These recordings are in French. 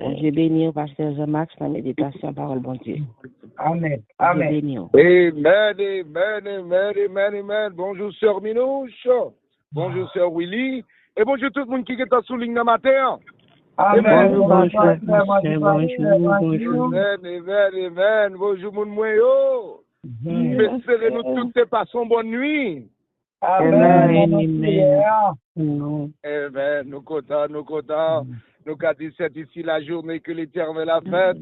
Bon Dieu béni, pasteur Jean-Max, la méditation, parole bon Dieu. Amen. Amen. Dieu béni. Amen. Bonjour, sœur Minouche. Bonjour, sœur Willy. Et bonjour tout le monde qui est sous ligne de matin. Amen. Bonjour. Amen. Bonjour, mon moyo. Espérez-nous toutes et passons bonne nuit. Amen. Amen. Nous comptons. Nous avons dit c'est ici la journée que l'Éternel a faite,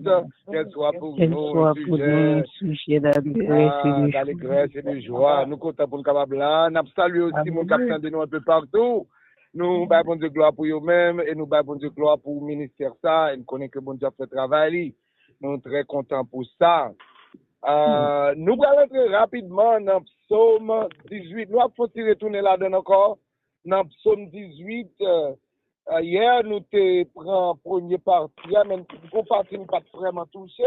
qu'elle soit pour nous un sujet d'allégresse et de joie. Nous comptons pour le capable là. Nous saluons aussi mon capitaine de nous un peu partout. Nous avons de gloire pour eux-mêmes et nous avons de gloire pour le ministère ça. Et nous connaissons que bon Dieu fait travail. Nous sommes très contents pour ça. Nous allons rentrer rapidement dans le psaume 18. Nous avons retourner là-dedans encore. Dans le psaume 18. Hier, nous te pris premier partie, mais nous partie pas vraiment touché.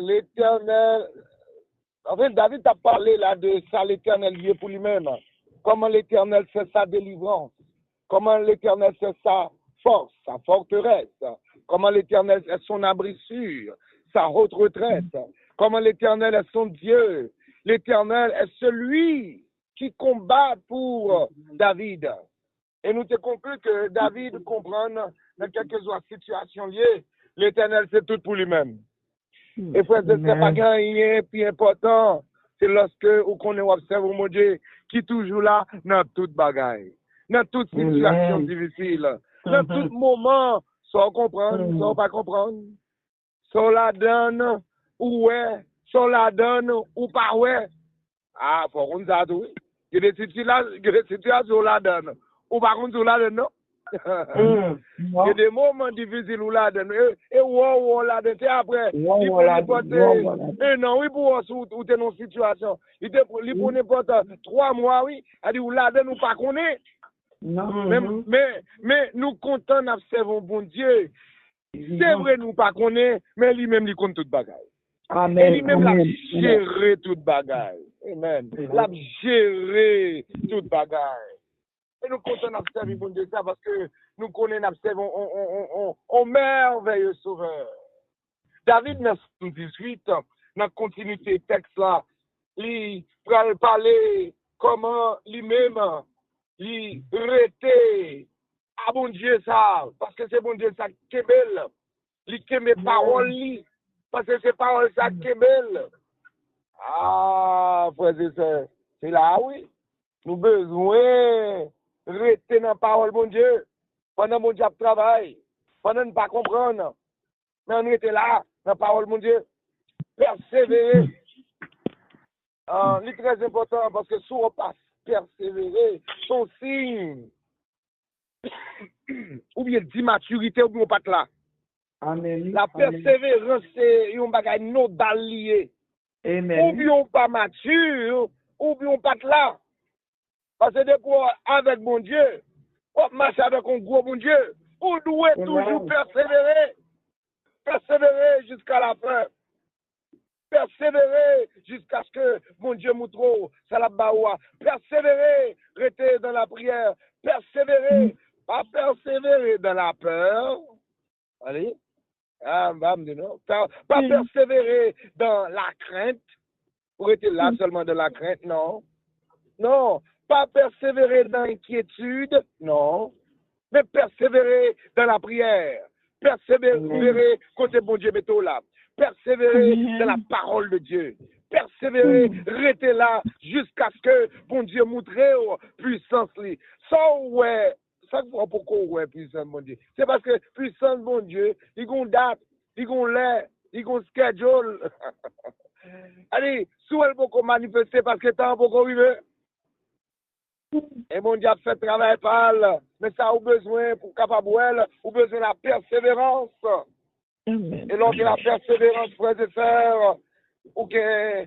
L'Éternel, en fait, David a parlé là de ça, l'Éternel lié pour lui-même. Comment l'Éternel fait sa délivrance, comment l'Éternel fait sa force, sa forteresse, comment l'Éternel est son abri sûr, sa haute retraite, comment l'Éternel est son Dieu. L'Éternel est celui qui combat pour David. Et nous te conclut que David comprend dans quelques situations liées, l'Éternel c'est tout pour lui-même. Et frère, ce n'est pas gagné, puis important, c'est lorsque on connaît observe mon Dieu qui est toujours là dans toute bagaille, dans toute situation difficile, dans tout moment, sans comprendre, sans pas comprendre, sans la donne ou ouais, sans la donne ou pas ouais. Ah, faut qu'on ça tout. Il y a des situations la donne. Ou par contre, la donne, non? Il y a des moments difficiles où la donne. Et wow, la donne. Et après, il faut n'importe. Non, oui, pour ou t'es dans une situation. Il faut n'importe 3 mois, oui. Il dit, ou la donne, ou pas qu'on est. Mais nous comptons d'observer bon Dieu. C'est vrai, nous pas qu'on est, mais lui-même, il compte toute bagaille. Amen. Et lui-même, l'a géré toute bagaille. Amen. L'a géré toute bagaille. Et nous comptons d'observer bon Dieu ça parce que nous connaissons d'observer on merveilleux sauveur. David 9:18, dans la continuité texte là, il va parler comment lui-même, il rétait à bon Dieu ça, parce que c'est bon Dieu ça qui est belle. Il qui mes paroles, parce que c'est paroles ça qui est belle. Ah, frère et sœurs, c'est là, oui. Nous besoin rester dans la parole, bon Dieu, pendant mon Dieu travail, pendant ne pas comprendre. Mais on était là, dans la parole, mon Dieu, persévérer. C'est très important parce que si on passe persévérer, son signe, ou bien d'immaturité, ou bien pas là. Amen. La persévérance, c'est un bagage non d'allié. Ou bien pas mature, ou bien pas là. Parce que des fois, avec mon Dieu, on marche avec un gros bon Dieu, on doit toujours persévérer. Persévérer jusqu'à la fin. Persévérer jusqu'à ce que mon Dieu nous trouve, ça la baoua. Persévérer, rester dans la prière. Persévérer, pas persévérer dans la peur. Allez. Pas persévérer dans la crainte. Pour être là seulement dans la crainte, non. Non. Pas persévérer dans l'inquiétude, non. Mais persévérer dans la prière. Persévérer côté bon Dieu, mettez là. Persévérer dans la parole de Dieu. Persévérer, rester là jusqu'à ce que bon Dieu montre puissance. Ça, ouais. Ça, pourquoi ouais, puissance, bon Dieu? C'est parce que puissance, bon Dieu, il y a une date, il y a une l'air, il y a un schedule. Allez, soit elle peut manifester parce que temps pour arriver. Et mon Dieu a fait travail par mais ça a besoin pour capable ou besoin de la persévérance. Et lors de la persévérance, frères et sœurs, ou que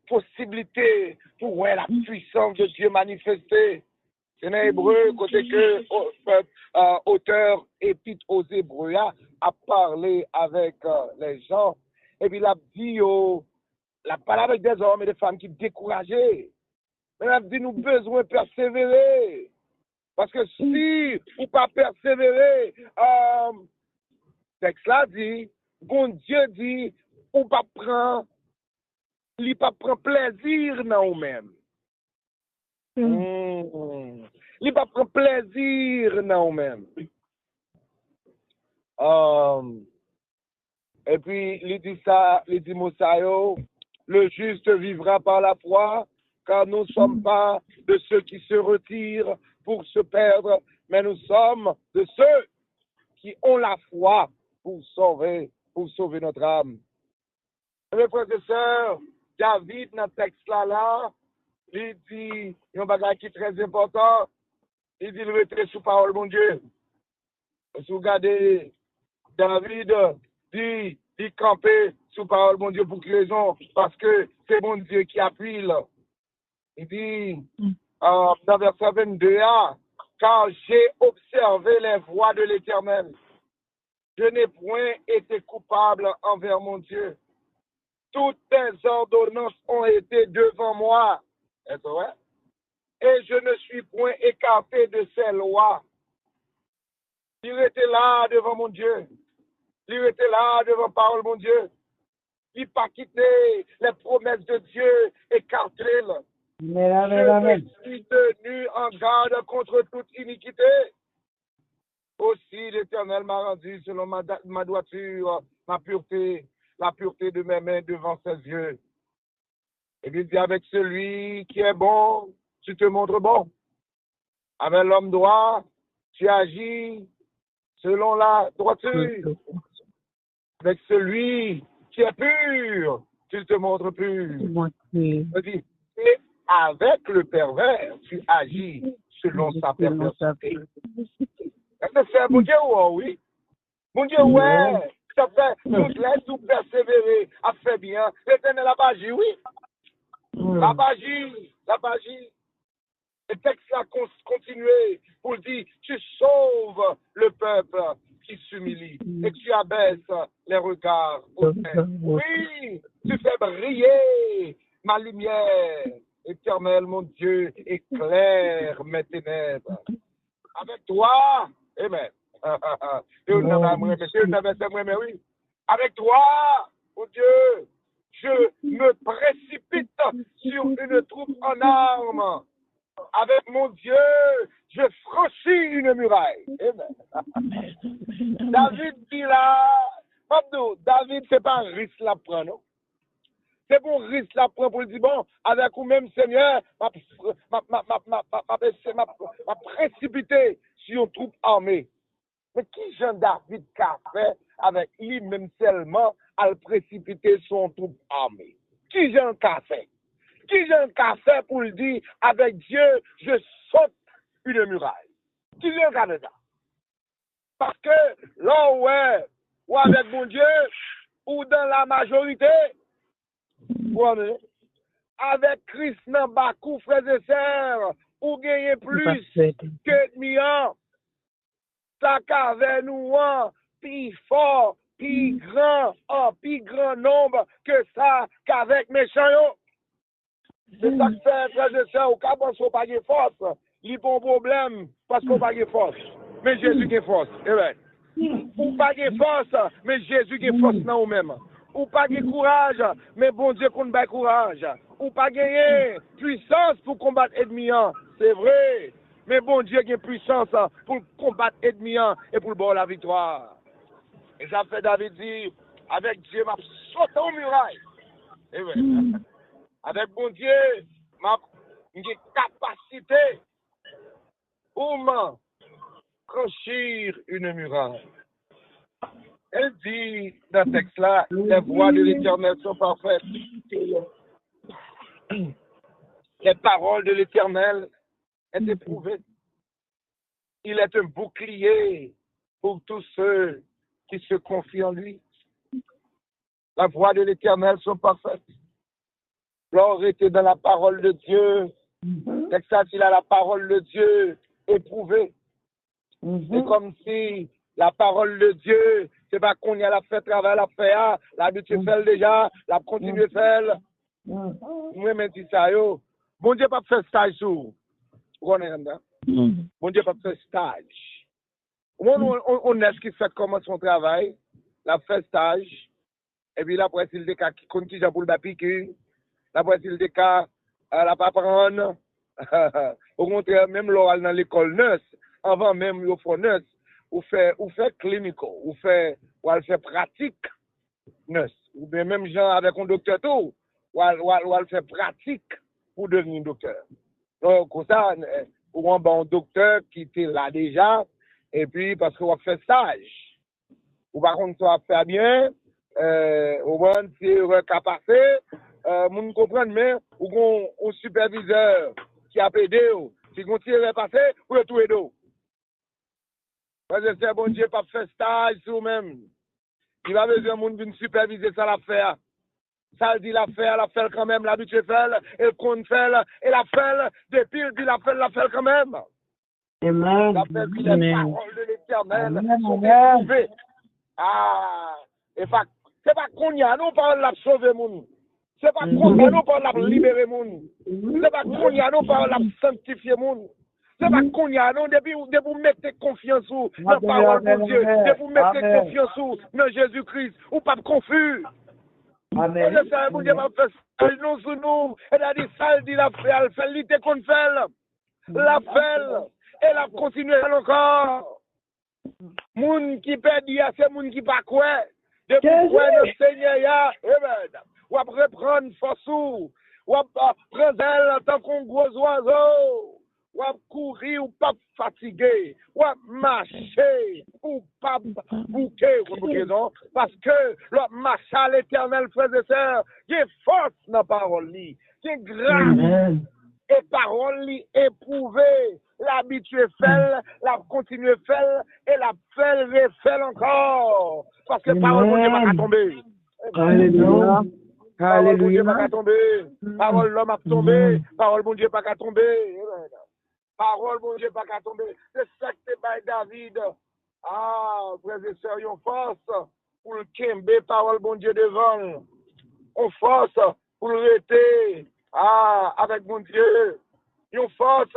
possibilité pour la puissance de Dieu manifestée. C'est dans Hébreu, côté que auteur épître aux Hébreux a parlé avec les gens. Et puis il a dit, la parole avec des hommes et des femmes qui découragés. Mais il a dit, nous besoin de persévérer. Parce que si vous pas persévérer, Texte là dit, bon Dieu dit, ou pas prend, il pas prend plaisir dans vous-même. Il pas prend plaisir dans vous-même. Et puis, il dit ça, il dit Moussaïo, le juste vivra par la foi, car nous ne sommes pas de ceux qui se retirent pour se perdre, mais nous sommes de ceux qui ont la foi pour sauver notre âme. Mes frères et sœurs, David, dans ce texte-là, il dit, il y a un bagage qui est très important, il dit, il retrait sous parole, mon Dieu. Si vous regardez, David dit camper sous parole, mon Dieu, pour quelle raison? Parce que c'est mon Dieu qui appuie là. Il dit, dans verset 22, car j'ai observé les voies de l'Éternel. Je n'ai point été coupable envers mon Dieu. Toutes tes ordonnances ont été devant moi. Est-ce vrai? Et je ne suis point écarté de ces lois. Il était là devant mon Dieu. Il était là devant parole, mon Dieu. Il n'a pas quitté les promesses de Dieu écartées. Je me suis tenu en garde contre toute iniquité. Aussi l'Éternel m'a rendu selon ma droiture, ma pureté, la pureté de mes mains devant ses yeux. Et il dit, avec celui qui est bon, tu te montres bon. Avec l'homme droit, tu agis selon la droiture. Avec celui qui est pur, tu te montres pur. Il dit, et avec le pervers, tu agis selon sa perversité. Est-ce que c'est mon Dieu oui? Mon Dieu, ouais, ça fait, nous laisse nous persévérer, à faire bien. L'Éternel a pas agi, oui. La magie. Le texte a continué pour dire, tu sauves le peuple qui s'humilie et tu abaisses les regards au ciel. Oui, tu fais briller ma lumière. Éternel, mon Dieu, éclaire mes ténèbres. Avec toi, amen. Avec toi, mon Dieu, je me précipite sur une troupe en armes. Avec mon Dieu, je franchis une muraille. Amen. David dit là, David, c'est pas un risque la prendre, non? C'est pour risque la prendre pour dire, bon, avec vous-même, Seigneur, m'a précipité sur une troupe armée. Mais qui Jean David qu'a fait avec lui-même seulement à le précipiter son troupe armée? Qui Jean qu'a fait? Qui Jean qu'a fait pour le dire, avec Dieu, je saute une muraille? Qui Jean qu'a fait ça? Parce que là ouais, ou avec mon Dieu, ou dans la majorité, avec Christ dans Bakou, frères et sœurs, ou gagner plus que demi-an, ça qu'avait nous, plus fort, plus grand nombre que ça qu'avec méchants. C'est ça que fait, frères et sœurs, au cas où on n'a pas de force, il y a un problème parce qu'on n'a pas de force. Mais Jésus a force. Ou pas de force, mais Jésus a force dans nous-mêmes. Ou pas de courage, mais bon Dieu qu'on bat courage. Ou pas gagner puissance pour combattre l'ennemi. C'est vrai. Mais bon Dieu a puissance pour combattre l'ennemi et pour le bon la victoire. Et ça fait David dire, avec Dieu, m'a sauté aux murailles. Et oui. Avec bon Dieu, m'a une capacité pour franchir une muraille. Elle dit dans ce texte-là, les voies de l'Éternel sont parfaites. Les paroles de l'Éternel est éprouvée. Il est un bouclier pour tous ceux qui se confient en lui. La voix de l'Éternel sont parfaites. L'or était dans la parole de Dieu. Texas, il a la parole de Dieu éprouvée. C'est comme si la parole de Dieu, c'est pas qu'on y a la fait travail, la fait, l'habitude fait déjà, la continue à faire. Moi, même si ça, yo. Bon Dieu, pas faire stage sur. Bon Dieu, pas faire stage. On est ce qui fait comment son travail. la fait stage, et puis après, s'il déca qui continue pour le piquer, après, s'il déca, la pas prendre, au contraire, même l'oral dans l'école nurse, avant même, il faut nurse, ou fait clinical, ou fait pratique nurse, ou bien même gens avec un docteur tout, ou fait pratique pour devenir docteur. Donc, comme ça, ou un docteur qui était là déjà, et puis parce qu'on va faire stage. Ou par contre, ça va faire bien, au moins, c'est recapacité, moun comprendre, mais, ou un superviseur qui a aidé, si on tire passé, ou tout aider. Parce que c'est bon Dieu, pas faire stage sur même. Il va besoin de moun qui superviser ça l'affaire. Ça le dit l'affaire quand même, l'habitude fait, et le compte fait, et la fait, depuis il dit la fait quand même. Amen. La fait, puis les paroles de l'Éternel sont éprouvées. Ah, et c'est pas qu'on y a, nous parle la sauver moun. C'est pas qu'on y a, nous parle la libérer moun. C'est pas qu'on y a, nous parle la sanctifier moun. C'est pas qu'on y a, non, depuis vous mettez confiance dans la parole de Dieu, depuis vous mettez confiance dans Jésus-Christ, ou pas confus. Amen. Et ça, vous devez faire ça, nous sous nous, et a dit ça, il dit la fait, l'ité qu'on fait, la fait, et la continuer encore. Moun qui perd, c'est moun qui pas quoi. Depuis quoi le Seigneur y a, ou après prendre force, ou prendre elle en tant qu'on gros oiseau. Ou courir ou pas fatigué, ou marcher ou pas bouquer, parce que le marche à l'Éternel, frères et sœurs, il y a force dans la parole, il y a grâce et parole éprouvée, l'habitué fait, la continue fait, et la fait encore, parce que parole de Dieu va tomber. Alléluia. Parole de Dieu va tomber, parole l'homme a tombé, parole de Dieu pas tomber. Parole, mon Dieu, pas qu'à tomber. C'est ça que c'est by David. Ah, frères et sœurs, yon force pour le kembe, parole, mon Dieu, devant. On force pour le rester. Ah, avec mon Dieu. Yon force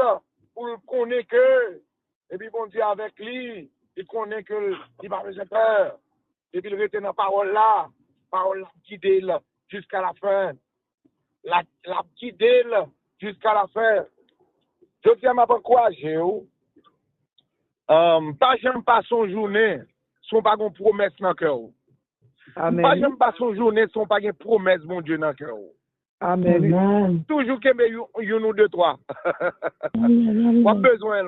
pour le connaître que. Et puis, mon Dieu, avec lui, il connaît que il va faire peur. Et puis, il reste dans la parole là guidée jusqu'à la fin. La guidée jusqu'à la fin. Je tiens à m'encourager. Pas jamais pas son journée, sont pas une promesse dans le cœur. Amen. Pas jamais pas son journée, sont pas une promesse, mon Dieu, dans le cœur. Amen. Toujours qu'il y a nous deux, trois. On a besoin.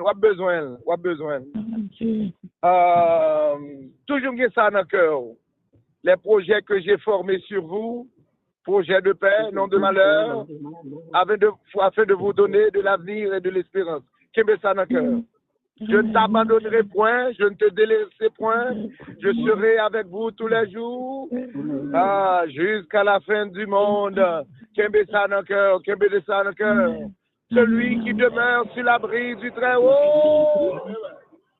Toujours qu'il y a ça dans le cœur. Les projets que j'ai formés sur vous, projets de paix, non de malheur, afin de vous donner de l'avenir et de l'espérance. Qu'il y a ça dans le cœur. Je ne t'abandonnerai point, je ne te délaisserai point, je serai avec vous tous les jours, jusqu'à la fin du monde. Qu'aimez ça dans le cœur, qu'aimez ça dans le cœur. Celui qui demeure sur l'abri du Très-Haut,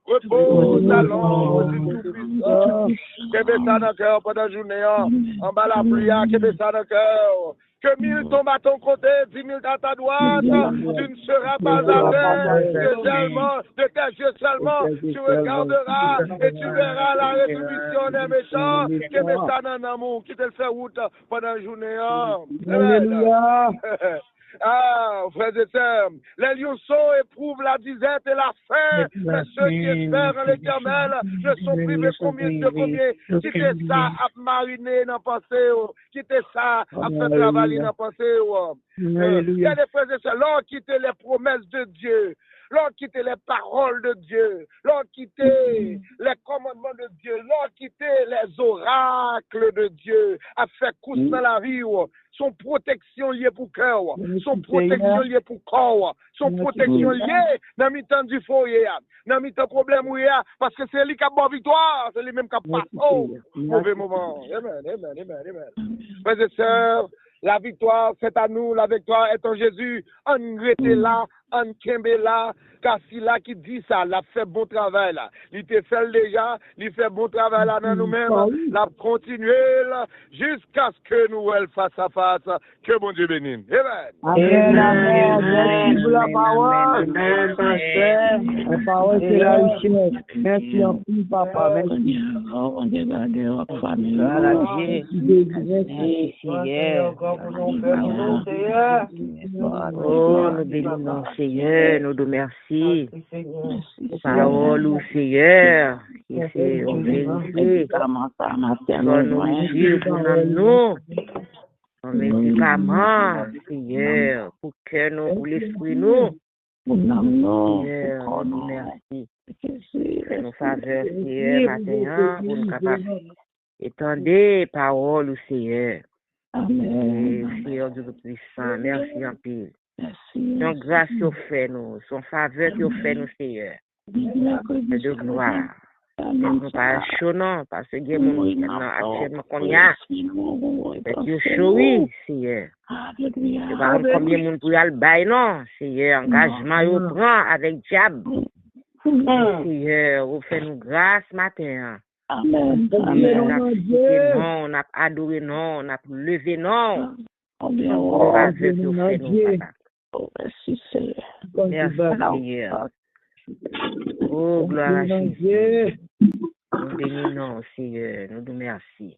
repose à l'ombre du Tout-Puissant. Qu'aimez ça dans le cœur pendant la journée, en bas la pluie, qu'aimez ça dans le cœur. Que 1000 tombent à ton côté, 10 000 à ta droite, tu ne seras pas atteint, de tes yeux seulement, tu regarderas et tu verras la rétribution des méchants, qui met ça dans l'amour, qui te fait route pendant la journée. Alléluia. Ah, frères et sœurs, les lionceaux éprouvent la disette et la faim, mais ceux qui espèrent en l'Éternel ne sont privés combien, quittez ça à mariner dans la pensée, quittez ça à faire travailler dans la pensée. Il y a des frères et sœurs, l'on quitte les promesses de Dieu, l'on quitte les paroles de Dieu, l'on quitte les commandements de Dieu, l'on quitte les oracles de Dieu, à faire course dans la vie, son protection liée pour cœur, son protection liée pour corps, son protection liée dans le temps du foyer, dans le temps problème où il y a, parce que c'est lui qui a bonne victoire, c'est lui même qui a pas mauvais moment. Amen. Frères et sœurs, la victoire, c'est à nous, la victoire est en Jésus. On était là, en Kembela, Kassila qui dit ça, l'a fait bon travail là. Il te fait déjà, il fait bon travail là dans nous-mêmes, l'a continué là, jusqu'à ce que nous elle face à face, que bon Dieu bénisse. Amen, amen. Merci pour la parole. Amen, pasteur. La parole, c'est la richesse. Merci en plus, papa. Merci. On regarde notre famille. Merci, Seigneur. Oh, nous bénissons, Seigneur. Nous te remercions. Parole au Seigneur. Qui c'est vérité. Donne-nous Dieu pour nous. Un médicament, Seigneur, pour que nous, pour l'esprit nous. Seigneur, nous merci. Nous faveurs, Seigneur, matin, pour nous capables d'étendre parole au Seigneur. Amen. Seigneur Dieu puissant, merci en pile. Son grâce qui fait nous, son faveur qui fait nous, Seigneur. De gloire. Nous pas chaud non, parce que Dieu actuellement qu'on y a. Dieu chaud, oui, Seigneur. C'est pas combien de monde pour y aller bail non, Seigneur. Engagement il prend avec diable. Seigneur, vous faites nous grâce matin. Amen. Non, on a adoré non, on a levé non. Merci Seigneur. Merci Seigneur. Oh, gloire à Jésus. Nous bénissons, Seigneur. Nous te remercions.